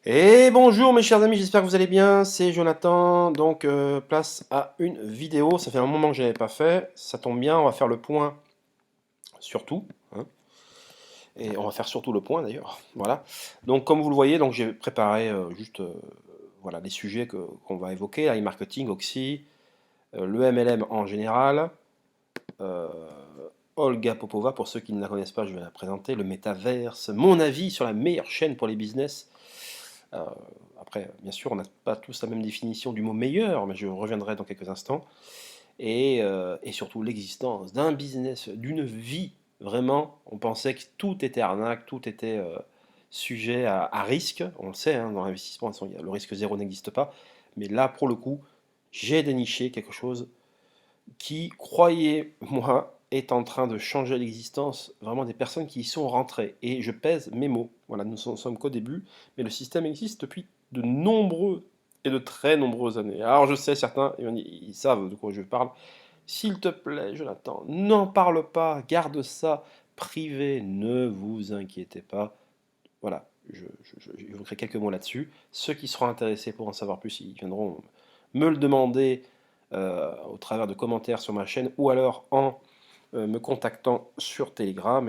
Et bonjour mes chers amis, j'espère que vous allez bien, c'est Jonathan, donc place à une vidéo, ça fait un moment que je n'avais pas fait, ça tombe bien, on va faire le point sur tout, hein, et on va faire surtout le point d'ailleurs, voilà. Donc comme vous le voyez, donc j'ai préparé juste voilà, les sujets qu'on va évoquer, e-marketing, Oxy, le MLM en général, euh, Olga Popova, pour ceux qui ne la connaissent pas, je vais la présenter, le métaverse, mon avis sur la meilleure chaîne pour les business. Euh, Après, bien sûr, on n'a pas tous la même définition du mot meilleur, mais je reviendrai dans quelques instants. Et surtout l'existence d'un business, d'une vie. Vraiment, on pensait que tout était arnaque, tout était sujet à risque. On le sait, hein, dans l'investissement, le risque zéro n'existe pas. Mais là, pour le coup, j'ai déniché quelque chose qui, croyez-moi, est en train de changer l'existence vraiment des personnes qui y sont rentrées. Et je pèse mes mots. Voilà, nous ne sommes qu'au début, mais le système existe depuis de nombreux et de très nombreuses années. Alors je sais, certains, ils savent de quoi je parle. S'il te plaît, Jonathan, n'en parle pas, garde ça privé, ne vous inquiétez pas. Voilà, j'évoquerai quelques mots là-dessus. Ceux qui seront intéressés pour en savoir plus, ils viendront me le demander au travers de commentaires sur ma chaîne ou alors en me contactant sur Telegram.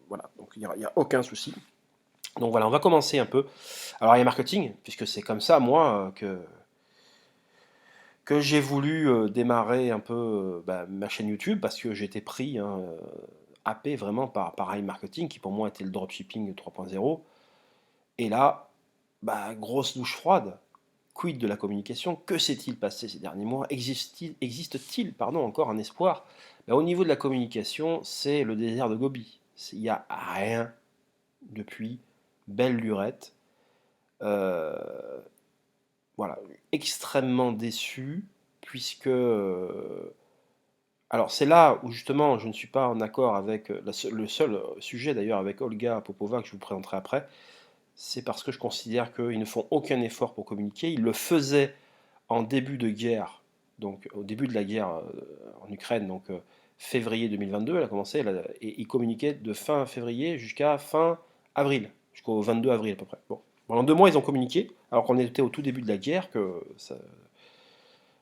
Voilà, donc il y a aucun souci. Donc voilà, on va commencer un peu. Alors il y a marketing, puisque c'est comme ça, moi, que j'ai voulu démarrer un peu ma chaîne YouTube, parce que j'étais pris, hein, happé vraiment par iMarketing, qui pour moi était le dropshipping 3.0. Et là, grosse douche froide. Quid de la communication? Que s'est-il passé ces derniers mois? Existe-t-il, pardon, encore un espoir? Au niveau de la communication, c'est le désert de Gobi. Il n'y a rien depuis belle lurette. Euh, voilà, extrêmement déçu, puisque... alors c'est là où justement je ne suis pas en accord avec le seul sujet d'ailleurs avec Olga Popova que je vous présenterai après, c'est parce que je considère qu'ils ne font aucun effort pour communiquer. Ils le faisaient en début de guerre, donc au début de la guerre en Ukraine, donc février 2022, elle a commencé, et ils communiquaient de fin février jusqu'à fin avril, jusqu'au 22 avril à peu près. Bon. Pendant 2 mois, ils ont communiqué, alors qu'on était au tout début de la guerre,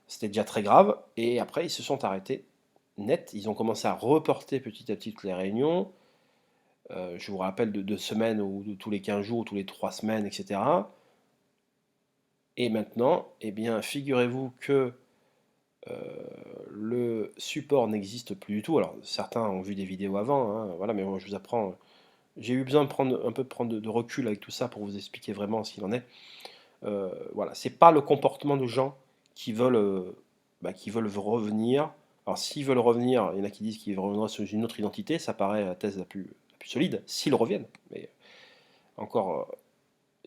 c'était déjà très grave, et après, ils se sont arrêtés net. Ils ont commencé à reporter petit à petit toutes les réunions. Je vous rappelle de 2 semaines ou de tous les 15 jours, ou tous les 3 semaines, etc. Et maintenant, eh bien, figurez-vous que le support n'existe plus du tout. Alors, certains ont vu des vidéos avant, hein, voilà, mais moi, je vous apprends. J'ai eu besoin de prendre un peu de recul avec tout ça pour vous expliquer vraiment ce qu'il en est. Voilà, c'est pas le comportement de gens qui veulent revenir. Alors, s'ils veulent revenir, il y en a qui disent qu'ils reviendront sous une autre identité, ça paraît la thèse la plus solide, s'ils reviennent. Mais encore,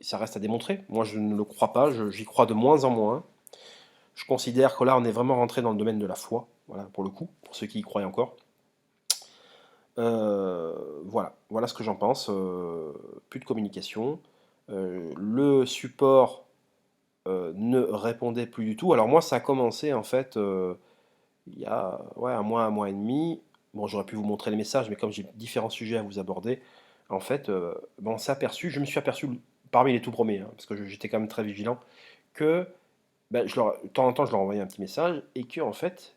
ça reste à démontrer. Moi, je ne le crois pas, j'y crois de moins en moins. Je considère que là, on est vraiment rentré dans le domaine de la foi, voilà, pour le coup, pour ceux qui y croient encore. Voilà ce que j'en pense. Plus de communication. Le support ne répondait plus du tout. Alors moi, ça a commencé en fait il y a ouais, un mois et demi. Bon, j'aurais pu vous montrer les messages, mais comme j'ai différents sujets à vous aborder, en fait, je me suis aperçu parmi les tout premiers, hein, parce que j'étais quand même très vigilant, que de temps en temps, je leur envoyais un petit message et que, en fait,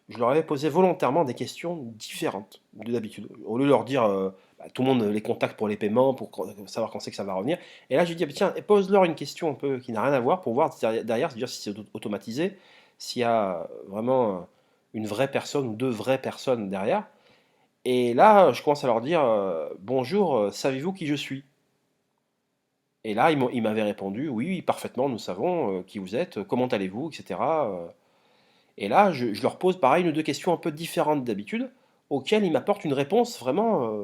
je leur avais posé volontairement des questions différentes de d'habitude. Au lieu de leur dire, tout le monde les contacte pour les paiements, pour savoir quand c'est que ça va revenir. Et là, je lui dis, ah, bah, tiens, pose-leur une question un peu qui n'a rien à voir pour voir derrière, se dire si c'est automatisé, s'il y a vraiment une vraie personne ou deux vraies personnes derrière. Et là, je commence à leur dire, bonjour, savez-vous qui je suis? Et là, ils m'avaient répondu, oui, oui, parfaitement, nous savons qui vous êtes, comment allez-vous, etc. Et là, je leur pose pareil une ou deux questions un peu différentes d'habitude, auxquelles ils m'apportent une réponse vraiment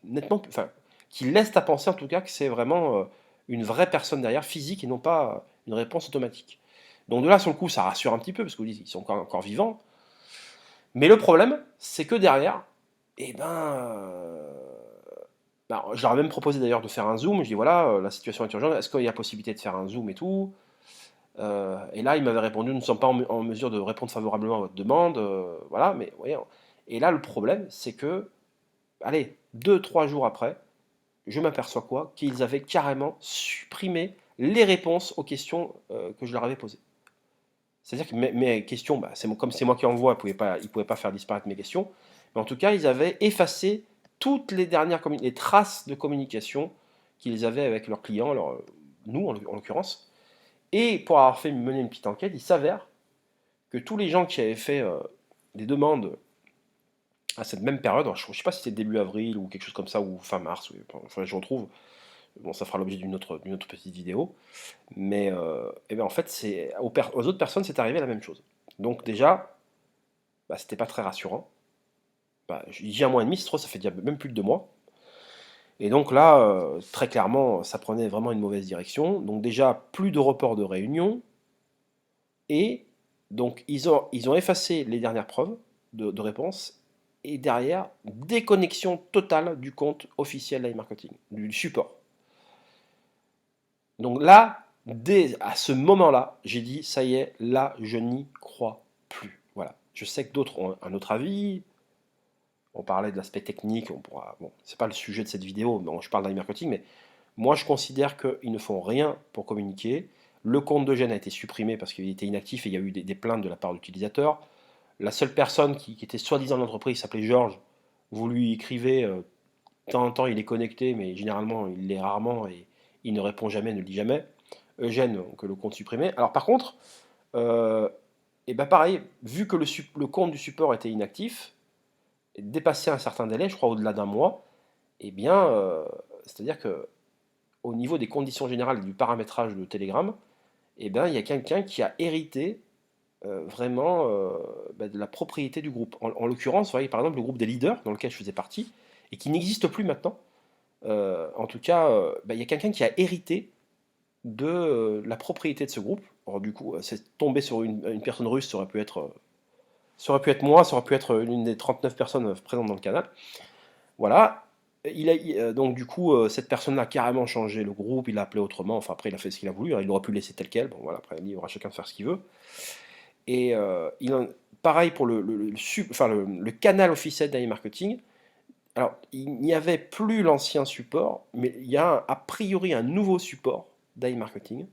nettement, enfin, qui laisse à penser en tout cas que c'est vraiment une vraie personne derrière, physique, et non pas une réponse automatique. Donc de là, sur le coup, ça rassure un petit peu, parce qu'ils sont encore vivants. Mais le problème, c'est que derrière, eh je leur ai même proposé d'ailleurs de faire un zoom. Je dis voilà, la situation est urgente, est-ce qu'il y a possibilité de faire un zoom et tout? Et là, il m'avait répondu, nous ne sommes pas en mesure de répondre favorablement à votre demande. Voilà, mais voyez. Et là, le problème, c'est que, allez, 2, 3 jours après, je m'aperçois quoi? Qu'ils avaient carrément supprimé les réponses aux questions que je leur avais posées. C'est-à-dire que mes questions, bah, comme c'est moi qui envoie, ils pouvaient pas faire disparaître mes questions. Mais en tout cas, ils avaient effacé toutes les dernières les traces de communication qu'ils avaient avec leurs clients, nous en l'occurrence. Et pour avoir fait mener une petite enquête, il s'avère que tous les gens qui avaient fait des demandes à cette même période, alors je ne sais pas si c'était début avril ou quelque chose comme ça, ou fin mars, enfin, je retrouve, bon, ça fera l'objet d'une autre petite vidéo, mais et ben en fait, aux autres personnes, c'est arrivé la même chose. Donc déjà, bah, c'était pas très rassurant. Bah, je dis un mois et demi, c'est trop, ça fait déjà même plus de 2 mois. Et donc là, très clairement, ça prenait vraiment une mauvaise direction. Donc déjà, plus de report de réunion. Et donc, ils ont effacé les dernières preuves de réponse. Et derrière, déconnexion totale du compte officiel iMarketing, du support. Donc là, dès à ce moment-là, j'ai dit, ça y est, là, je n'y crois plus. Voilà. Je sais que d'autres ont un autre avis. On parlait de l'aspect technique, bon, c'est pas le sujet de cette vidéo, mais je parle d'iMarketing, mais moi je considère qu'ils ne font rien pour communiquer. Le compte de Gênes a été supprimé parce qu'il était inactif et il y a eu des plaintes de la part d'utilisateurs. La seule personne qui était soi-disant de l'entreprise s'appelait Georges. Vous lui écrivez, de temps en temps il est connecté, mais généralement il l'est rarement et il ne répond jamais, ne le dit jamais. Eugène, que le compte supprimé. Alors par contre, et ben pareil, vu que le compte du support était inactif, dépassé un certain délai, je crois au-delà d'un mois, eh bien, c'est-à-dire que au niveau des conditions générales du paramétrage de Telegram, eh bien, il y a quelqu'un qui a hérité vraiment bah, de la propriété du groupe. En l'occurrence, vous voyez, par exemple, le groupe des leaders, dans lequel je faisais partie, et qui n'existe plus maintenant. En tout cas, bah, il y a quelqu'un qui a hérité de la propriété de ce groupe. Alors, du coup, c'est tombé sur une personne russe, ça aurait pu être moi, ça aurait pu être l'une des 39 personnes présentes dans le canal. Voilà. Donc du coup, cette personne-là a carrément changé le groupe, il l'a appelé autrement, enfin après il a fait ce qu'il a voulu, hein, il aurait pu le laisser tel quel, bon voilà, après il libre à chacun de faire ce qu'il veut. Et pareil pour le canal officiel d'iMarketing, alors il n'y avait plus l'ancien support, mais il y a a priori un nouveau support d'iMarketing,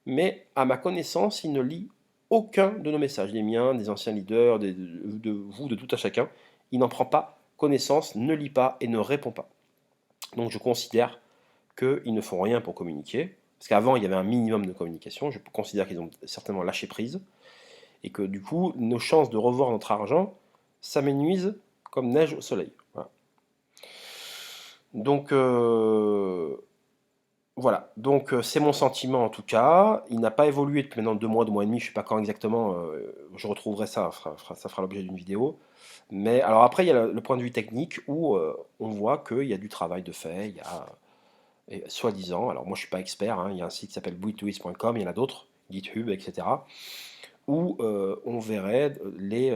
mais à ma connaissance, il ne lit aucun de nos messages, les miens, des anciens leaders, de vous, de tout à chacun. Il n'en prend pas connaissance, ne lit pas et ne répond pas. Donc je considère qu'ils ne font rien pour communiquer, parce qu'avant il y avait un minimum de communication, je considère qu'ils ont certainement lâché prise, et que du coup nos chances de revoir notre argent s'amenuisent comme neige au soleil. Voilà. Donc voilà, donc c'est mon sentiment en tout cas. Il n'a pas évolué depuis maintenant 2 mois et demi, je ne sais pas quand exactement, je retrouverai ça, ça fera l'objet d'une vidéo. Mais alors après, il y a le point de vue technique où on voit qu'il y a du travail de fait, il y a, soi-disant, alors moi je ne suis pas expert, hein, il y a un site qui s'appelle buitwist.com, il y en a d'autres, GitHub, etc., où on verrait les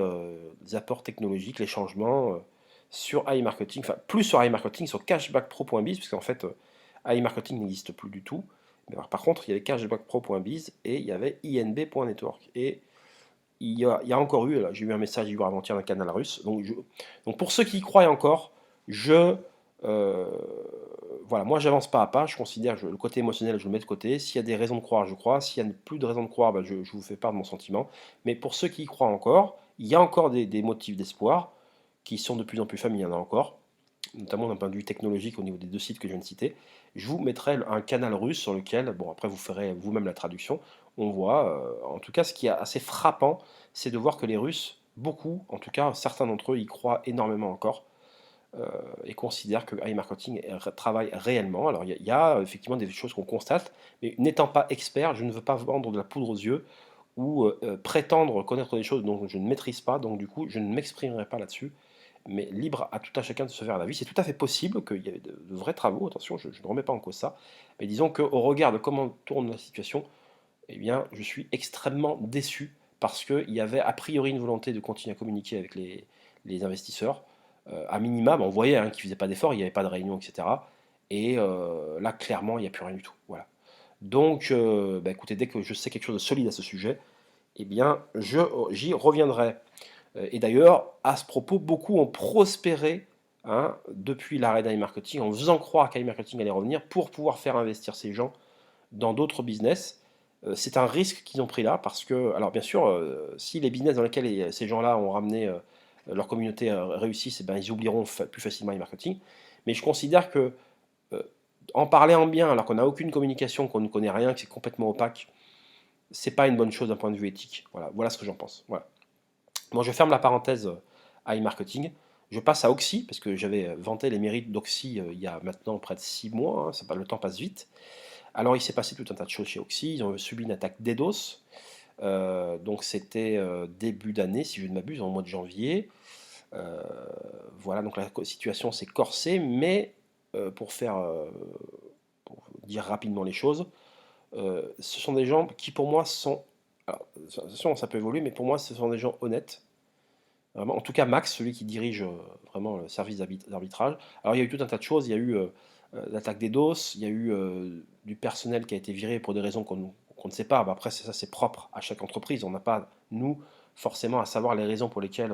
apports technologiques, les changements sur iMarketing, enfin plus sur iMarketing, sur cashbackpro.biz, parce qu'en fait iMarketing n'existe plus du tout. Mais alors, par contre, il y avait cashbackpro.biz et il y avait inb.network. Et il y a encore eu, j'ai eu un message hier avant-hier d'un canal russe. Donc pour ceux qui y croient encore, euh, voilà, moi j'avance pas à pas. Je considère que le côté émotionnel, je le mets de côté. S'il y a des raisons de croire, je crois. S'il y a plus de raisons de croire, bah, je vous fais part de mon sentiment. Mais pour ceux qui y croient encore, il y a encore des motifs d'espoir qui sont de plus en plus familiers. Il y en a encore, notamment d'un point de vue technologique au niveau des 2 sites que je viens de citer. Je vous mettrai un canal russe sur lequel, bon après vous ferez vous-même la traduction, on voit, en tout cas ce qui est assez frappant, c'est de voir que les Russes, beaucoup, en tout cas certains d'entre eux y croient énormément encore, et considèrent que iMarketing travaille réellement. Alors il y a effectivement des choses qu'on constate, mais n'étant pas expert, je ne veux pas vendre de la poudre aux yeux, ou prétendre connaître des choses dont je ne maîtrise pas, donc du coup je ne m'exprimerai pas là-dessus, mais libre à tout un chacun de se faire la vie. C'est tout à fait possible qu'il y ait de vrais travaux, attention, je ne remets pas en cause ça, mais disons qu'au regard de comment tourne la situation, eh bien, je suis extrêmement déçu parce qu'il y avait a priori une volonté de continuer à communiquer avec les investisseurs. À minima, on voyait qu'ils ne faisaient pas d'efforts, il n'y avait pas de réunion, etc. Et là, clairement, il n'y a plus rien du tout. Voilà. Donc, bah, écoutez, dès que je sais quelque chose de solide à ce sujet, eh bien, j'y reviendrai. Et d'ailleurs, à ce propos, beaucoup ont prospéré hein, depuis l'arrêt d'iMarketing, en faisant croire qu'iMarketing allait revenir pour pouvoir faire investir ces gens dans d'autres business. C'est un risque qu'ils ont pris là parce que, alors bien sûr, si les business dans lesquels ces gens-là ont ramené leur communauté réussissent, eh ben, ils oublieront plus facilement e-marketing. Mais je considère que en parler en bien alors qu'on n'a aucune communication, qu'on ne connaît rien, que c'est complètement opaque, c'est pas une bonne chose d'un point de vue éthique. Voilà, voilà ce que j'en pense. Voilà. Bon, je ferme la parenthèse à e-marketing. Je passe à Oxy, parce que j'avais vanté les mérites d'Oxy il y a maintenant près de 6 mois, hein, le temps passe vite. Alors il s'est passé tout un tas de choses chez Oxy, ils ont subi une attaque DDoS, donc c'était début d'année, si je ne m'abuse, en mois de janvier. Voilà, donc la situation s'est corsée, mais pour dire rapidement les choses, ce sont des gens qui pour moi sont, alors, attention, ça peut évoluer, mais pour moi ce sont des gens honnêtes. Vraiment, en tout cas Max, celui qui dirige vraiment le service d'arbitrage. Alors il y a eu tout un tas de choses, il y a eu l'attaque des DOS, il y a eu du personnel qui a été viré pour des raisons qu'on ne sait pas. Bah, après ça c'est propre à chaque entreprise, on n'a pas, nous, forcément à savoir les raisons pour lesquelles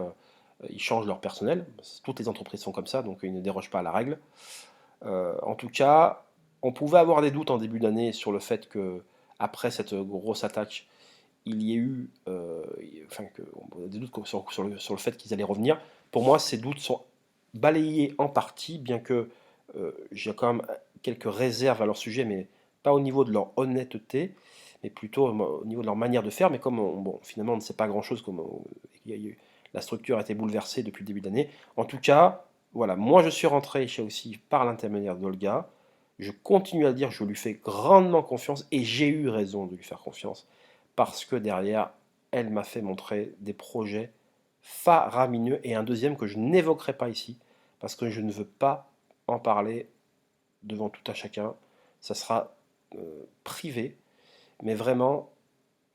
ils changent leur personnel. Toutes les entreprises sont comme ça, donc ils ne dérogent pas à la règle. En tout cas, on pouvait avoir des doutes en début d'année sur le fait que, après cette grosse attaque, il y ait eu des doutes sur le fait qu'ils allaient revenir. Pour moi, ces doutes sont balayés en partie, bien que j'ai quand même quelques réserves à leur sujet, mais pas au niveau de leur honnêteté, mais plutôt au niveau de leur manière de faire. Mais comme bon, finalement on ne sait pas grand-chose, comme la structure a été bouleversée depuis le début d'année. En tout cas, voilà, moi je suis rentré chez aussi par l'intermédiaire d'Olga. Je continue à dire que je lui fais grandement confiance et j'ai eu raison de lui faire confiance parce que derrière, elle m'a fait montrer des projets faramineux et un deuxième que je n'évoquerai pas ici parce que je ne veux pas en parler devant tout à chacun. Ça sera privé, mais vraiment,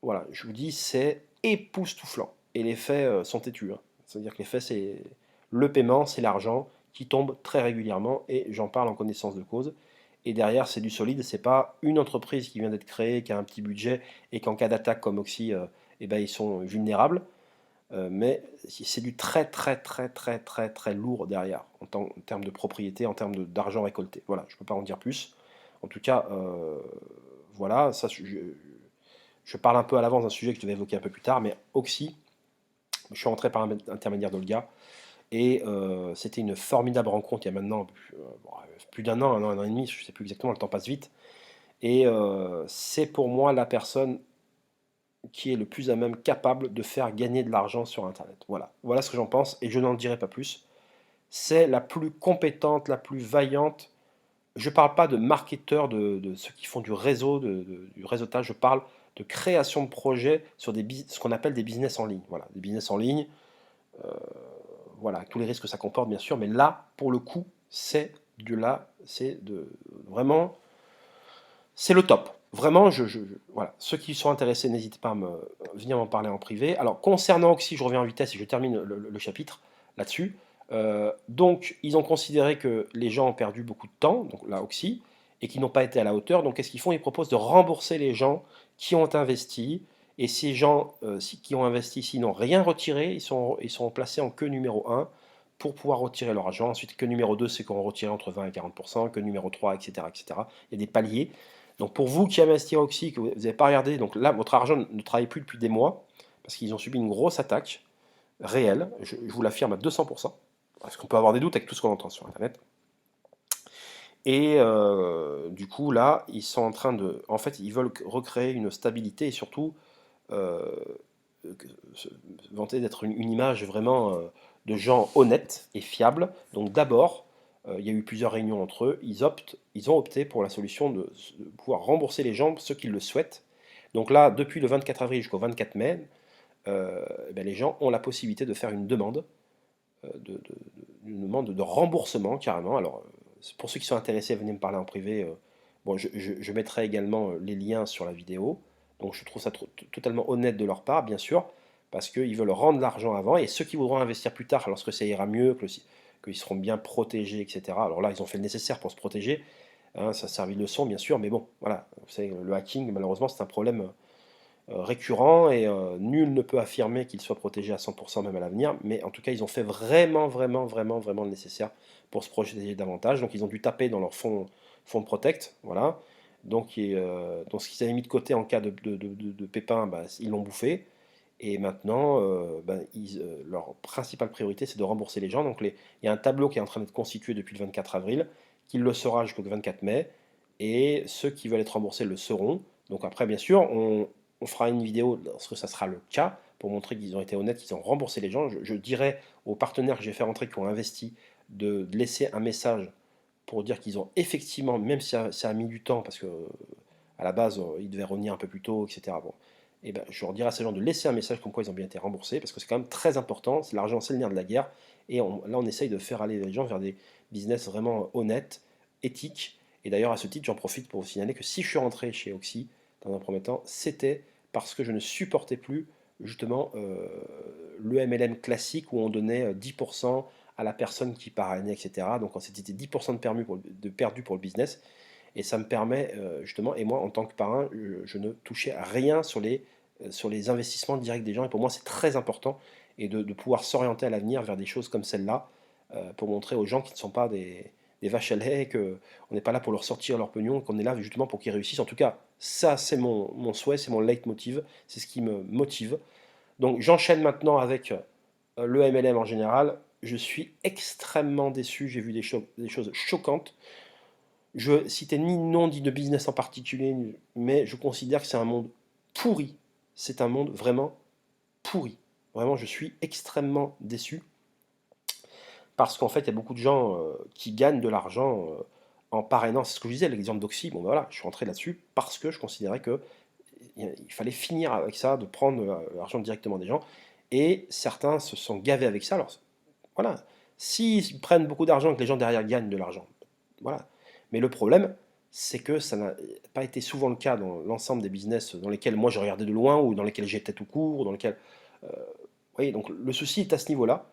voilà, je vous dis, c'est époustouflant. Et les faits sont têtus, hein. C'est-à-dire que les faits, c'est le paiement, c'est l'argent qui tombe très régulièrement et j'en parle en connaissance de cause. Et derrière, c'est du solide, c'est pas une entreprise qui vient d'être créée, qui a un petit budget et qu'en cas d'attaque comme Oxy, eh ben, ils sont vulnérables. Mais c'est du très très très très très très lourd derrière en termes de propriété, en termes d'argent récolté. Voilà, je ne peux pas en dire plus. En tout cas, voilà, ça, je parle un peu à l'avance d'un sujet que je devais évoquer un peu plus tard, mais Oxy, je suis rentré par l'intermédiaire d'Olga, et c'était une formidable rencontre il y a maintenant plus d'un an, un an et demi, je ne sais plus exactement, le temps passe vite. Et c'est pour moi la personne qui est le plus à même capable de faire gagner de l'argent sur Internet. Voilà, voilà ce que j'en pense, et je n'en dirai pas plus. C'est la plus compétente, la plus vaillante. Je ne parle pas de marketeurs, de ceux qui font du réseau, du réseautage, je parle de création de projets sur ce qu'on appelle des business en ligne. Voilà, des business en ligne, voilà, tous les risques que ça comporte bien sûr, mais là, pour le coup, vraiment, c'est le top. Vraiment, voilà. Ceux qui sont intéressés, n'hésitez pas à venir m'en parler en privé. Alors, concernant Oxy, je reviens en vitesse et je termine le chapitre là-dessus. Donc, ils ont considéré que les gens ont perdu beaucoup de temps, donc là, Oxy, et qu'ils n'ont pas été à la hauteur. Donc, qu'est-ce qu'ils font? Ils proposent de rembourser les gens qui ont investi. Et ces gens qui ont investi, s'ils n'ont rien retiré, ils sont placés en queue numéro 1 pour pouvoir retirer leur argent. Ensuite, queue numéro 2, c'est qu'on va retirer entre 20 et 40%, queue numéro 3, etc., etc. Il y a des paliers. Donc pour vous qui investissez à Oxy, que vous n'avez pas regardé, donc là votre argent ne travaille plus depuis des mois, parce qu'ils ont subi une grosse attaque réelle, je vous l'affirme à 200%, parce qu'on peut avoir des doutes avec tout ce qu'on entend sur Internet. Et du coup là, ils sont en train de... En fait, ils veulent recréer une stabilité et surtout euh, se vanter d'être une image vraiment de gens honnêtes et fiables. Donc d'abord, il y a eu plusieurs réunions entre eux, ils ont opté pour la solution de pouvoir rembourser les gens, ceux qui le souhaitent. Donc là, depuis le 24 avril jusqu'au 24 mai, eh ben, les gens ont la possibilité de faire une demande, une demande de remboursement carrément. Alors, pour ceux qui sont intéressés, venez me parler en privé. Bon, je mettrai également les liens sur la vidéo. Donc je trouve ça totalement honnête de leur part, bien sûr, parce qu'ils veulent rendre l'argent avant, et ceux qui voudront investir plus tard, lorsque ça ira mieux, qu'ils seront bien protégés, etc. Alors là, ils ont fait le nécessaire pour se protéger, hein, ça a servi de leçon, bien sûr, mais bon, voilà, vous savez, le hacking, malheureusement, c'est un problème récurrent et nul ne peut affirmer qu'il soit protégé à 100% même à l'avenir, mais en tout cas ils ont fait vraiment, vraiment, vraiment, vraiment le nécessaire pour se protéger davantage, donc ils ont dû taper dans leur fonds de Protect, voilà, donc ce qu'ils avaient mis de côté en cas de pépin, bah, ils l'ont bouffé, et maintenant bah, leur principale priorité c'est de rembourser les gens, donc il y a un tableau qui est en train d'être constitué depuis le 24 avril, qui le sera jusqu'au 24 mai, et ceux qui veulent être remboursés le seront, donc après bien sûr on fera une vidéo lorsque ça sera le cas, pour montrer qu'ils ont été honnêtes, qu'ils ont remboursé les gens. Je dirais aux partenaires que j'ai fait rentrer, qui ont investi, de laisser un message pour dire qu'ils ont effectivement, même si ça a mis du temps, parce que à la base, ils devaient revenir un peu plus tôt, etc. Bon. Et ben, je leur dirais à ces gens de laisser un message comme quoi ils ont bien été remboursés, parce que c'est quand même très important. L'argent, c'est le nerf de la guerre. Et là, on essaye de faire aller les gens vers des business vraiment honnêtes, éthiques. Et d'ailleurs, à ce titre, j'en profite pour vous signaler que si je suis rentré chez Oxy, dans un premier temps, c'était parce que je ne supportais plus justement le MLM classique où on donnait 10% à la personne qui parrainait, etc. Donc c'était 10% de perdu pour le business. Et ça me permet justement, et moi en tant que parrain, je ne touchais à rien sur les investissements directs des gens. Et pour moi c'est très important et de pouvoir s'orienter à l'avenir vers des choses comme celle-là pour montrer aux gens qui ne sont pas des vaches à lait, qu'on n'est pas là pour leur sortir leur pognon, qu'on est là justement pour qu'ils réussissent. En tout cas, ça c'est mon souhait, c'est mon leitmotiv, c'est ce qui me motive. Donc j'enchaîne maintenant avec le MLM en général. Je suis extrêmement déçu, j'ai vu des choses choquantes. Je citais ni nom ni de business en particulier, mais je considère que c'est un monde pourri. C'est un monde vraiment pourri. Vraiment, je suis extrêmement déçu parce qu'en fait, il y a beaucoup de gens qui gagnent de l'argent en parrainant. C'est ce que je disais, l'exemple d'Oxy. Bon, ben voilà, je suis rentré là-dessus parce que je considérais que il fallait finir avec ça, de prendre l'argent directement des gens. Et certains se sont gavés avec ça. Alors, voilà. S'ils prennent beaucoup d'argent et que les gens derrière gagnent de l'argent, voilà. Mais le problème, c'est que ça n'a pas été souvent le cas dans l'ensemble des business dans lesquels moi je regardais de loin ou dans lesquels j'étais tout court, dans lesquels... vous voyez, donc le souci est à ce niveau-là.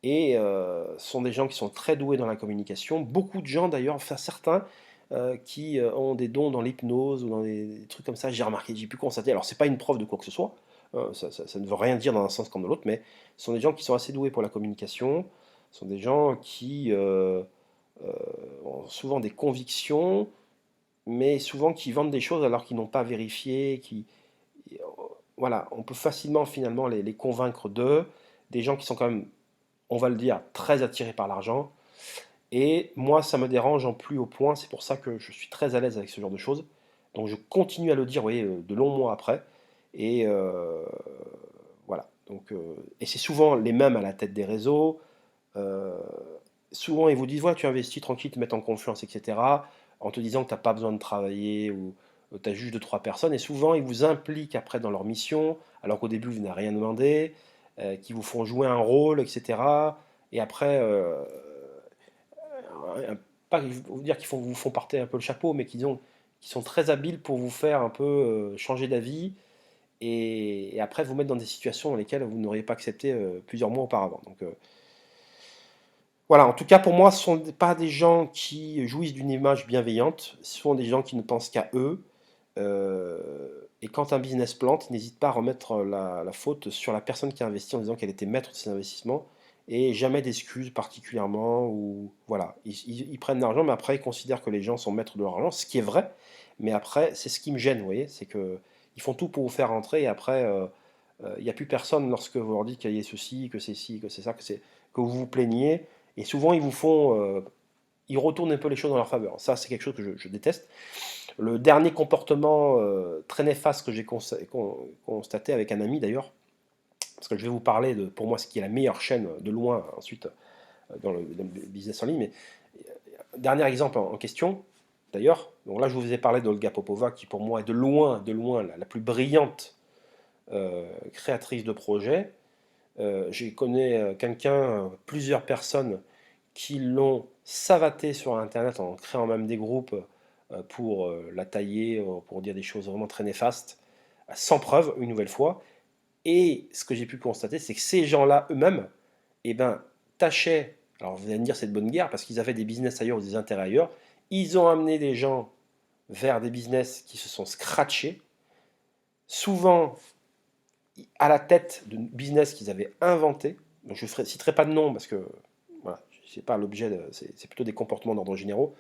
Et ce sont des gens qui sont très doués dans la communication. Beaucoup de gens d'ailleurs, enfin certains, qui ont des dons dans l'hypnose ou dans des trucs comme ça, j'ai remarqué, j'ai pu constater. Alors c'est pas une preuve de quoi que ce soit, ça ne veut rien dire dans un sens comme dans l'autre, mais ce sont des gens qui sont assez doués pour la communication, ce sont des gens qui ont souvent des convictions, mais souvent qui vendent des choses alors qu'ils n'ont pas vérifié, voilà, on peut facilement finalement les convaincre d'eux, des gens qui sont quand même, on va le dire, très attirés par l'argent. Et moi, ça me dérange en plus au point, c'est pour ça que je suis très à l'aise avec ce genre de choses. Donc je continue à le dire, vous voyez, de longs mois après. Et voilà. Donc, et c'est souvent les mêmes à la tête des réseaux. Euh, Souvent, ils vous disent, ouais, tu investis tranquille, te mettent en confiance, etc. En te disant que tu n'as pas besoin de travailler ou tu as juste deux, trois personnes. Et souvent, ils vous impliquent après dans leur mission, alors qu'au début, vous n'avez rien demandé, qui vous font jouer un rôle, etc. Et après, pas vous dire qu'ils vous font porter un peu le chapeau, mais qui sont très habiles pour vous faire un peu changer d'avis et après vous mettre dans des situations dans lesquelles vous n'auriez pas accepté plusieurs mois auparavant. Donc, voilà, en tout cas pour moi, ce ne sont pas des gens qui jouissent d'une image bienveillante, ce sont des gens qui ne pensent qu'à eux. Et quand un business plante, ils n'hésitent pas à remettre la faute sur la personne qui a investi en disant qu'elle était maître de ses investissements et jamais d'excuses particulièrement. Ou voilà, ils prennent l'argent, mais après ils considèrent que les gens sont maîtres de leur argent, ce qui est vrai. Mais après, c'est ce qui me gêne, vous voyez, c'est que ils font tout pour vous faire rentrer et après, il n'y a plus personne lorsque vous leur dites qu'il y a ceci, que c'est ci, que c'est ça, que vous vous plaignez. Et souvent, ils retournent un peu les choses dans leur faveur. Ça, c'est quelque chose que je déteste. Le dernier comportement très néfaste que j'ai constaté avec un ami d'ailleurs, parce que je vais vous parler de, pour moi, ce qui est la meilleure chaîne de loin ensuite dans le business en ligne, mais dernier exemple en question, d'ailleurs, donc là je vous ai parlé d'Olga Popova, qui pour moi est de loin la plus brillante créatrice de projets. J'ai connais quelqu'un, plusieurs personnes qui l'ont savaté sur Internet en créant même des groupes pour la tailler, pour dire des choses vraiment très néfastes, sans preuve, une nouvelle fois. Et ce que j'ai pu constater, c'est que ces gens-là eux-mêmes, eh ben, tâchaient, alors vous allez me dire c'est de bonne guerre, parce qu'ils avaient des business ailleurs ou des intérêts ailleurs, ils ont amené des gens vers des business qui se sont scratchés, souvent à la tête de business qu'ils avaient inventé. Donc je ne citerai pas de nom parce que voilà, c'est pas l'objet, c'est plutôt des comportements d'ordre généraux.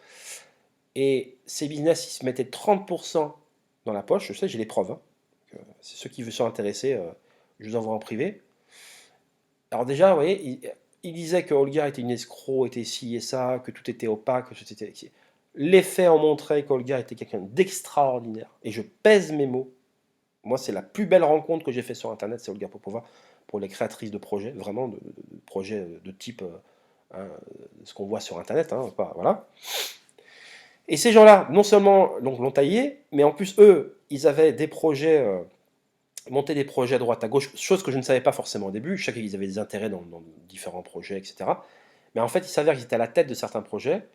Et ces business, ils se mettaient 30% dans la poche. Je sais, j'ai les preuves, hein. C'est ceux qui sont intéressés, je vous envoie en privé. Alors déjà, vous voyez, il disait que Olga était une escroc, était ci et ça, que tout était opaque, que tout était... Les faits ont montré qu'Olga était quelqu'un d'extraordinaire. Et je pèse mes mots. Moi, c'est la plus belle rencontre que j'ai faite sur Internet, c'est Olga Popova, pour les créatrices de projets, vraiment de projets de type hein, ce qu'on voit sur Internet. Hein, voilà. Et ces gens-là, non seulement l'ont taillé, mais en plus, eux, ils avaient des projets, monté des projets à droite, à gauche, chose que je ne savais pas forcément au début. Je savais qu'ils avaient des intérêts dans différents projets, etc. Mais en fait, il s'avère qu'ils étaient à la tête de certains projets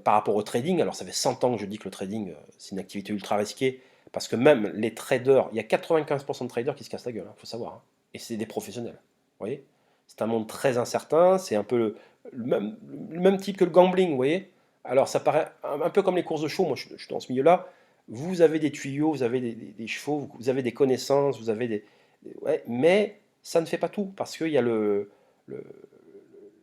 par rapport au trading. Alors, ça fait 100 ans que je dis que le trading, c'est une activité ultra risquée, parce que même les traders, il y a 95% de traders qui se cassent la gueule, il faut savoir. Hein. Et c'est des professionnels. Vous voyez, c'est un monde très incertain, c'est un peu le même type que le gambling, vous voyez. Alors, ça paraît un peu comme les courses de chevaux, moi je suis dans ce milieu-là. Vous avez des tuyaux, vous avez des chevaux, vous avez des connaissances, vous avez ouais, mais ça ne fait pas tout, parce qu'il y a le,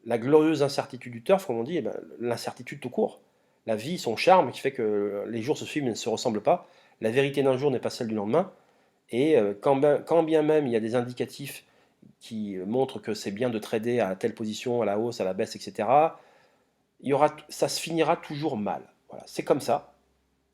la glorieuse incertitude du turf, comme on dit, eh ben, l'incertitude tout court. La vie, son charme, qui fait que les jours se suivent mais ne se ressemblent pas. La vérité d'un jour n'est pas celle du lendemain. Et quand bien même il y a des indicatifs qui montrent que c'est bien de trader à telle position, à la hausse, à la baisse, etc., ça se finira toujours mal. Voilà, c'est comme ça,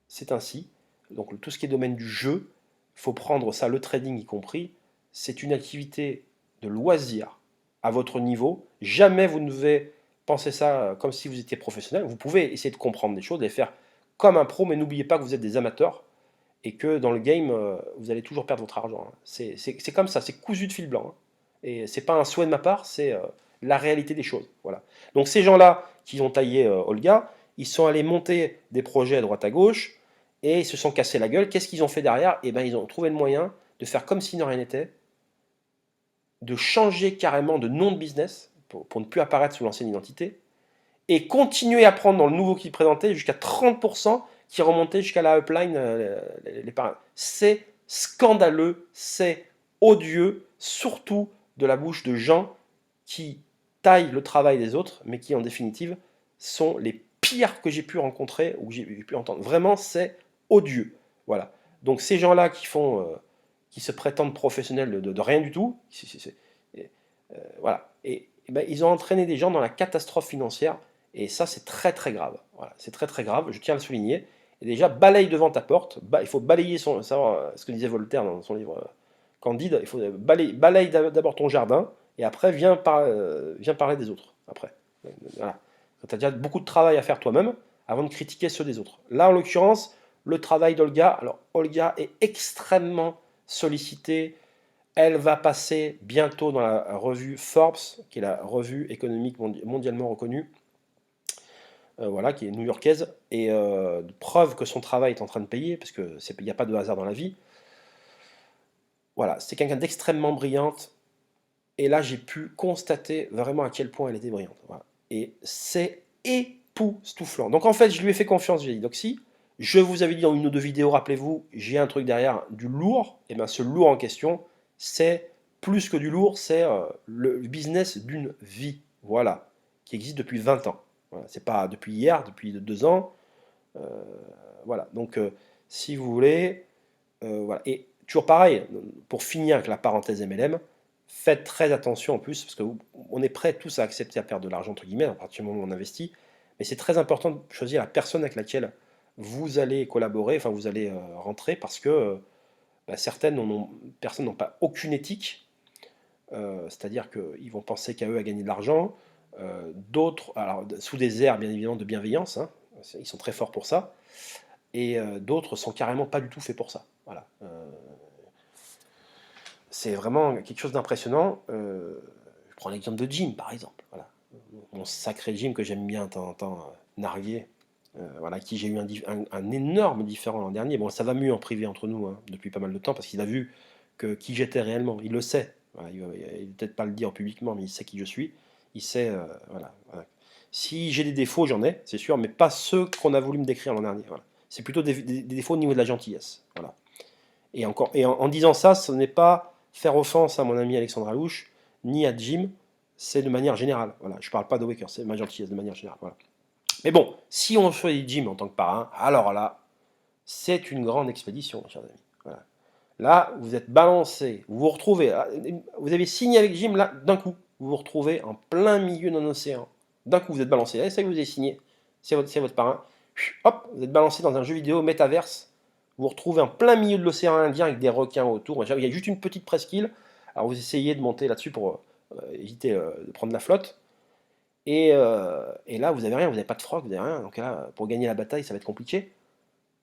c'est ainsi. Donc tout ce qui est domaine du jeu, il faut prendre ça, le trading y compris, c'est une activité de loisir à votre niveau. Jamais vous ne devez penser ça comme si vous étiez professionnel. Vous pouvez essayer de comprendre des choses, de les faire comme un pro, mais n'oubliez pas que vous êtes des amateurs et que dans le game, vous allez toujours perdre votre argent. Hein. C'est comme ça, c'est cousu de fil blanc. Hein. Et c'est pas un souhait de ma part, c'est la réalité des choses. Voilà. Donc ces gens-là qui ont taillé Olga, ils sont allés monter des projets à droite à gauche et ils se sont cassés la gueule. Qu'est-ce qu'ils ont fait derrière? Eh ben, ils ont trouvé le moyen de faire comme si de rien n'était, de changer carrément de nom de business pour ne plus apparaître sous l'ancienne identité et continuer à prendre dans le nouveau qu'ils présentaient jusqu'à 30% qui remontait jusqu'à la upline. C'est scandaleux, c'est odieux, surtout de la bouche de gens qui taillent le travail des autres, mais qui en définitive sont les pires que j'ai pu rencontrer ou que j'ai pu entendre. Vraiment, c'est odieux. Voilà. Donc ces gens-là qui se prétendent professionnels de rien du tout, voilà. Et ben, ils ont entraîné des gens dans la catastrophe financière. Et ça, c'est très très grave. Voilà, c'est très très grave, je tiens à le souligner. Et déjà, balaye devant ta porte. Il faut balayer savoir ce que disait Voltaire dans son livre Candide. Il faut balaye d'abord ton jardin, et après, viens parler des autres. Après. Voilà. Tu as déjà beaucoup de travail à faire toi-même avant de critiquer ceux des autres. Là, en l'occurrence, le travail d'Olga. Alors, Olga est extrêmement sollicitée. Elle va passer bientôt dans la revue Forbes, qui est la revue économique mondialement reconnue, voilà, qui est new-yorkaise, et preuve que son travail est en train de payer, parce qu'il n'y a pas de hasard dans la vie. Voilà, c'est quelqu'un d'extrêmement brillante, et là j'ai pu constater vraiment à quel point elle était brillante. Voilà. Et c'est époustouflant. Donc en fait, je lui ai fait confiance, j'ai dit, donc si, je vous avais dit dans une ou deux vidéos, rappelez-vous, j'ai un truc derrière, du lourd, et bien ce lourd en question, c'est plus que du lourd, c'est le business d'une vie, voilà, qui existe depuis 20 ans. Voilà, c'est pas depuis hier, depuis 2 ans. Voilà, donc si vous voulez, voilà. Et toujours pareil, pour finir avec la parenthèse MLM, faites très attention en plus, parce qu'on est prêts tous à accepter à perdre de l'argent, entre guillemets, à partir du moment où on investit, mais c'est très important de choisir la personne avec laquelle vous allez collaborer, enfin vous allez rentrer, parce que bah, personnes n'ont pas aucune éthique, c'est-à-dire qu'ils vont penser qu'à eux à gagner de l'argent, d'autres, alors sous des airs bien évidemment de bienveillance, hein, ils sont très forts pour ça, et d'autres sont carrément pas du tout faits pour ça. Voilà. C'est vraiment quelque chose d'impressionnant. Je prends l'exemple de Jim, par exemple. Voilà. Mon sacré Jim que j'aime bien de temps en temps narguer, voilà, qui j'ai eu un énorme différent l'an dernier. Bon, ça va mieux en privé entre nous hein, depuis pas mal de temps parce qu'il a vu qui j'étais réellement. Il le sait. Voilà, il va peut-être pas le dire publiquement, mais il sait qui je suis. Il sait, voilà, voilà. Si j'ai des défauts, j'en ai, c'est sûr, mais pas ceux qu'on a voulu me décrire l'an dernier. Voilà. C'est plutôt des défauts au niveau de la gentillesse. Voilà. Et encore, et en disant ça, ce n'est pas faire offense à mon ami Alexandre Alouche, ni à Jim, c'est de manière générale. Voilà, je parle pas de Waker, c'est ma gentillesse de manière générale. Voilà. Mais bon, si on choisit Jim en tant que parrain, alors là, c'est une grande expédition, mes chers amis. Voilà. Là, vous êtes balancé, vous vous retrouvez, vous avez signé avec Jim, là, d'un coup, vous vous retrouvez en plein milieu d'un océan. D'un coup, vous êtes balancé, c'est ça que vous avez signé, c'est votre parrain. Hop, vous êtes balancé dans un jeu vidéo métaverse, vous vous retrouvez en plein milieu de l'océan Indien avec des requins autour. Il y a juste une petite presqu'île, alors vous essayez de monter là-dessus pour éviter de prendre la flotte. Et là, vous n'avez rien, vous n'avez pas de frog, vous n'avez rien. Donc là, pour gagner la bataille, ça va être compliqué.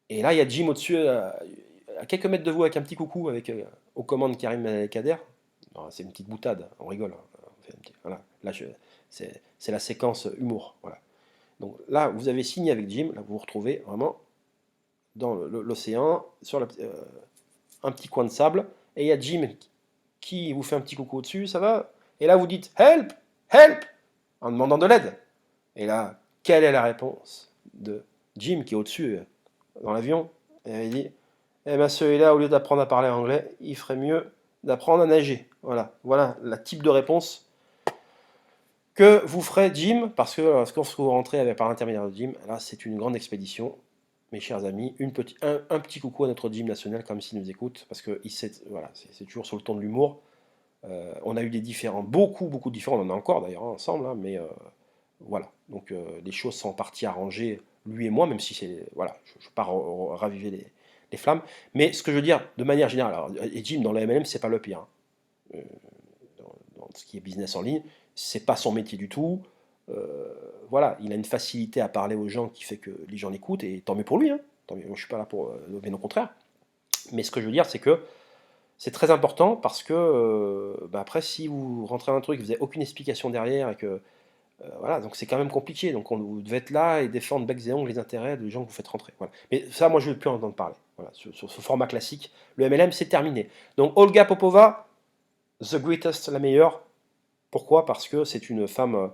Et là, il y a Jim au-dessus, à quelques mètres de vous, avec un petit coucou, avec aux commandes Karim El Kader. C'est une petite boutade, on rigole. Voilà. Là, c'est la séquence humour. Voilà. Donc là, vous avez signé avec Jim, là, vous vous retrouvez vraiment dans l'océan, sur un petit coin de sable, et il y a Jim qui vous fait un petit coucou au-dessus, ça va? Et là, vous dites help, help, en demandant de l'aide. Et là, quelle est la réponse de Jim qui est au-dessus dans l'avion? Et il dit, eh bien celui-là, au lieu d'apprendre à parler anglais, il ferait mieux d'apprendre à nager. Voilà la type de réponse que vous ferez Jim, parce que lorsque vous rentrez par l'intermédiaire de Jim, là c'est une grande expédition, mes chers amis, un petit coucou à notre Jim national, comme s'il nous écoute, parce que voilà, c'est toujours sur le ton de l'humour. On a eu des différents, beaucoup de différents, on en a encore d'ailleurs ensemble, hein, mais voilà, donc les choses sont en partie arrangées, lui et moi, même si c'est, voilà, je ne veux pas raviver les flammes, mais ce que je veux dire, de manière générale, alors, et Jim dans le MLM, c'est pas le pire, hein. Euh, dans ce qui est business en ligne, c'est pas son métier du tout. Voilà, il a une facilité à parler aux gens qui fait que les gens l'écoutent, et tant mieux pour lui, hein. Tant mieux, moi, je suis pas là pour bien au contraire. Mais ce que je veux dire, c'est que c'est très important parce que après, si vous rentrez dans un truc, vous n'avez aucune explication derrière et que voilà, donc c'est quand même compliqué. Donc vous devez être là et défendre becs et ongles les intérêts des gens que vous faites rentrer. Voilà. Mais ça, moi, je ne veux plus en entendre parler. Voilà, sur ce format classique, le MLM, c'est terminé. Donc Olga Popova, the greatest, la meilleure. Pourquoi? Parce que c'est une femme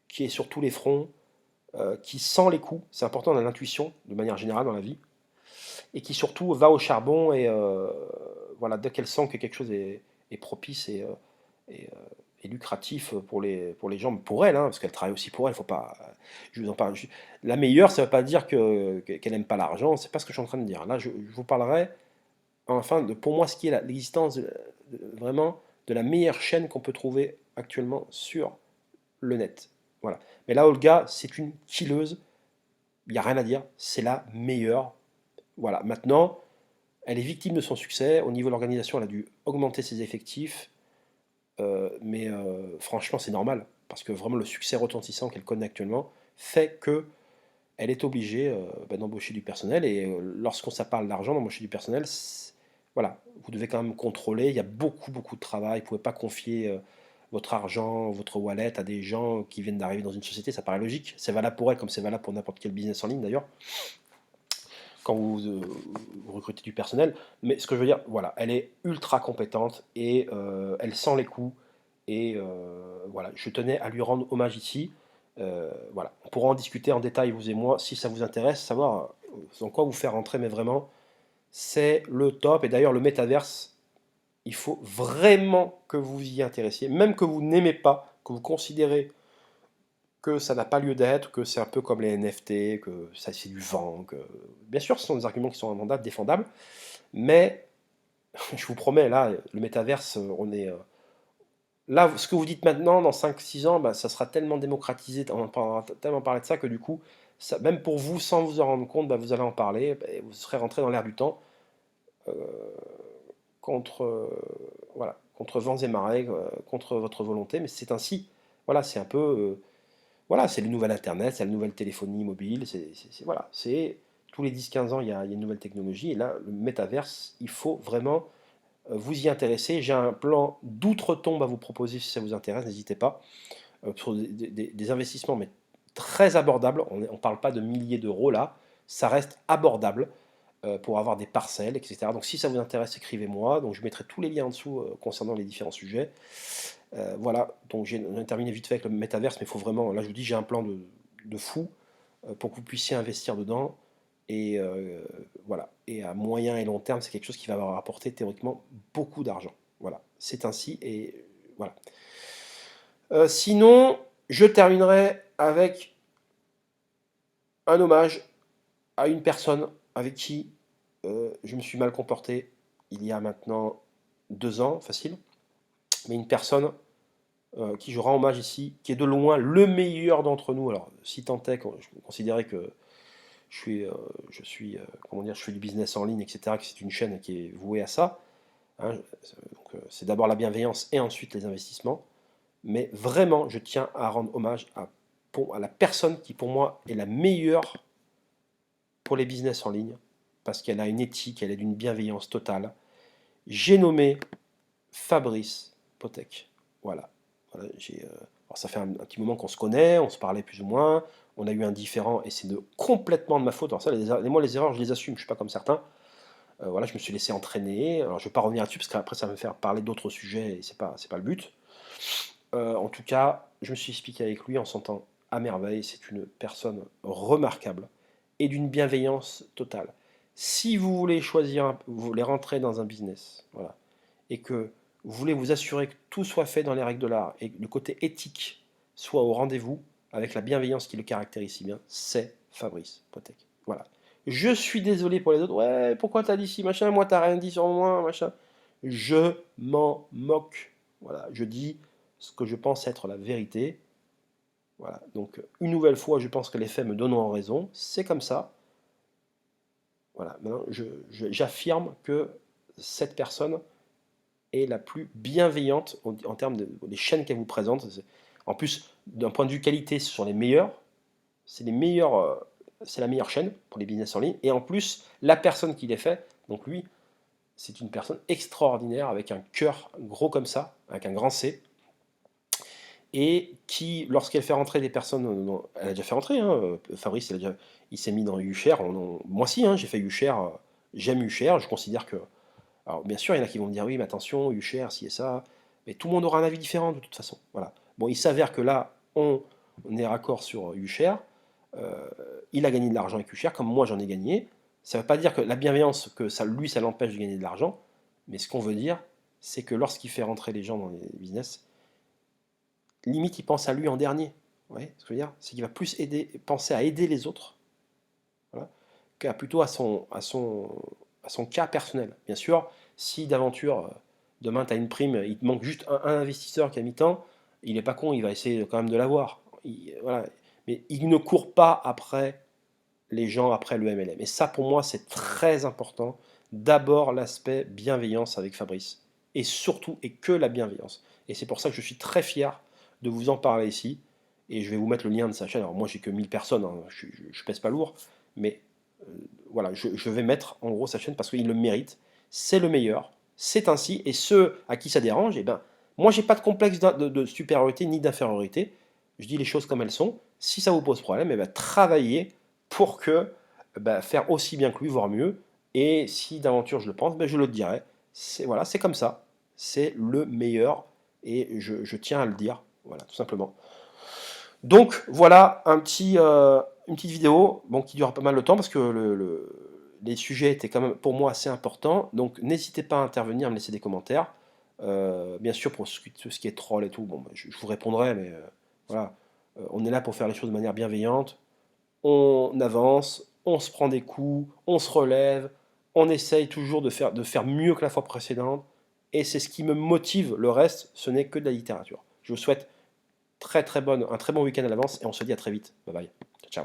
qui est sur tous les fronts, qui sent les coups. C'est important dans l'intuition, de manière générale dans la vie. Et qui surtout va au charbon et voilà, dès qu'elle sent que quelque chose est propice et, euh, et lucratif pour les gens, pour elle, hein, parce qu'elle travaille aussi pour elle, faut pas, je vous en parle. La meilleure, ça ne veut pas dire qu'elle n'aime pas l'argent, c'est pas ce que je suis en train de dire. Là, je vous parlerai, enfin, pour moi, ce qui est l'existence vraiment de la meilleure chaîne qu'on peut trouver actuellement sur le net. Voilà. Mais là, Olga, c'est une killeuse, il n'y a rien à dire, c'est la meilleure. Voilà, maintenant, elle est victime de son succès. Au niveau de l'organisation, elle a dû augmenter ses effectifs. Mais franchement, c'est normal. Parce que vraiment, le succès retentissant qu'elle connaît actuellement fait que elle est obligée d'embaucher du personnel. Et lorsqu'on ça parle d'argent, d'embaucher du personnel, voilà, vous devez quand même contrôler. Il y a beaucoup de travail. Vous ne pouvez pas confier votre argent, votre wallet à des gens qui viennent d'arriver dans une société. Ça paraît logique. C'est valable pour elle comme c'est valable pour n'importe quel business en ligne d'ailleurs, quand vous recrutez du personnel. Mais ce que je veux dire, voilà, elle est ultra compétente et elle sent les coups. Et voilà, je tenais à lui rendre hommage ici. Voilà, on pourra en discuter en détail, vous et moi, si ça vous intéresse, savoir en quoi vous faire rentrer, mais vraiment, c'est le top. Et d'ailleurs, le métaverse, il faut vraiment que vous y intéressiez, même que vous n'aimez pas, que vous considérez que ça n'a pas lieu d'être, que c'est un peu comme les NFT, que ça c'est du vent, que bien sûr ce sont des arguments qui sont invendables, défendables, mais je vous promets, là, le métaverse, on est... là, ce que vous dites maintenant, dans 5 6 ans, bah, ça sera tellement démocratisé, on entendra tellement parler de ça que du coup, ça, même pour vous, sans vous en rendre compte, bah, vous allez en parler, et vous serez rentré dans l'air du temps, euh, contre, voilà, contre vents et marées, contre votre volonté, mais c'est ainsi. Voilà, c'est un peu... voilà, c'est le nouvel Internet, c'est la nouvelle téléphonie mobile, voilà, c'est tous les 10 15 ans, il y a une nouvelle technologie, et là, le métaverse, il faut vraiment vous y intéresser. J'ai un plan d'outre-tombe à vous proposer si ça vous intéresse, n'hésitez pas, sur des investissements, mais très abordables, on ne parle pas de milliers d'euros là, ça reste abordable pour avoir des parcelles, etc. Donc si ça vous intéresse, écrivez-moi, donc je mettrai tous les liens en dessous concernant les différents sujets. Voilà, donc on a terminé vite fait avec le métaverse, mais il faut vraiment, là je vous dis, j'ai un plan de fou pour que vous puissiez investir dedans. Et voilà. Et à moyen et long terme, c'est quelque chose qui va leur rapporter théoriquement beaucoup d'argent. Voilà, c'est ainsi et voilà. Sinon, je terminerai avec un hommage à une personne avec qui je me suis mal comporté il y a maintenant 2 ans, facile. Mais une personne qui je rends hommage ici, qui est de loin le meilleur d'entre nous. Alors, si tant est, je considérais que comment dire, je fais du business en ligne, etc., que c'est une chaîne qui est vouée à ça. Hein, c'est d'abord la bienveillance et ensuite les investissements. Mais vraiment, je tiens à rendre hommage à la personne qui, pour moi, est la meilleure pour les business en ligne, parce qu'elle a une éthique, elle est d'une bienveillance totale. J'ai nommé Fabrice Potek. Voilà. Voilà, alors ça fait un petit moment qu'on se connaît, on se parlait plus ou moins, on a eu un différend et c'est complètement de ma faute. Alors ça, moi, les erreurs, je les assume, je ne suis pas comme certains. Voilà, je me suis laissé entraîner. Alors je ne vais pas revenir là-dessus parce qu'après ça va me faire parler d'autres sujets et c'est pas le but. En tout cas, je me suis expliqué avec lui, on s'entend à merveille. C'est une personne remarquable et d'une bienveillance totale. Si vous voulez choisir, vous voulez rentrer dans un business, voilà, et que vous voulez vous assurer que tout soit fait dans les règles de l'art et que le côté éthique soit au rendez-vous avec la bienveillance qui le caractérise si bien, c'est Fabrice Potek. Voilà. Je suis désolé pour les autres. Ouais, pourquoi t'as dit ci, machin, moi t'as rien dit sur moi, machin. Je m'en moque. Voilà, je dis ce que je pense être la vérité. Voilà, donc une nouvelle fois, je pense que les faits me donneront raison. C'est comme ça. Voilà, maintenant, j'affirme que cette personne est la plus bienveillante en termes des chaînes qu'elle vous présente. En plus, d'un point de vue qualité, ce sont les meilleurs. C'est les meilleurs, c'est la meilleure chaîne pour les business en ligne. Et en plus, la personne qui les fait, donc lui, c'est une personne extraordinaire avec un cœur gros comme ça, avec un grand C, et qui, lorsqu'elle fait rentrer des personnes, elle a déjà fait rentrer, hein, Fabrice, il s'est mis dans UShare, moi aussi, hein, j'ai fait UShare, j'aime UShare, je considère que... Alors bien sûr, il y en a qui vont me dire, oui, mais attention, UShare, ci et ça, mais tout le monde aura un avis différent de toute façon. Voilà. Bon, il s'avère que là, on est raccord sur UShare, il a gagné de l'argent avec UShare, comme moi j'en ai gagné. Ça ne veut pas dire que la bienveillance, que ça, lui, ça l'empêche de gagner de l'argent, mais ce qu'on veut dire, c'est que lorsqu'il fait rentrer les gens dans les business, limite, il pense à lui en dernier. Vous voyez ce que je veux dire? C'est qu'il va plus penser à aider les autres, voilà, qu'à plutôt à son cas personnel. Bien sûr, si d'aventure, demain, tu as une prime, il te manque juste un investisseur qui a mis temps, il n'est pas con, il va essayer quand même de l'avoir. Voilà. Mais il ne court pas après les gens, après le MLM. Et ça, pour moi, c'est très important. D'abord, l'aspect bienveillance avec Fabrice. Et surtout, et que la bienveillance. Et c'est pour ça que je suis très fier de vous en parler ici. Et je vais vous mettre le lien de sa chaîne. Alors moi, j'ai que 1000 personnes, hein. Je pèse pas lourd. Mais voilà, je vais mettre en gros sa chaîne parce qu'il le mérite. C'est le meilleur. C'est ainsi. Et ceux à qui ça dérange, eh ben, moi, j'ai pas de complexe de supériorité ni d'infériorité. Je dis les choses comme elles sont. Si ça vous pose problème, eh ben, travaillez pour que faire aussi bien que lui, voire mieux. Et si d'aventure je le pense, je le dirai. Voilà, c'est comme ça. C'est le meilleur. Et je tiens à le dire. Voilà, tout simplement. Donc voilà une petite vidéo qui dure pas mal de temps parce que les sujets étaient quand même pour moi assez importants. Donc n'hésitez pas à intervenir, à me laisser des commentaires. Bien sûr, pour tout ce qui est troll et tout, je vous répondrai, mais voilà. On est là pour faire les choses de manière bienveillante. On avance, on se prend des coups, on se relève, on essaye toujours de faire mieux que la fois précédente. Et c'est ce qui me motive. Le reste, ce n'est que de la littérature. Je vous souhaite un très bon week-end à l'avance et on se dit à très vite. Bye bye. Ciao.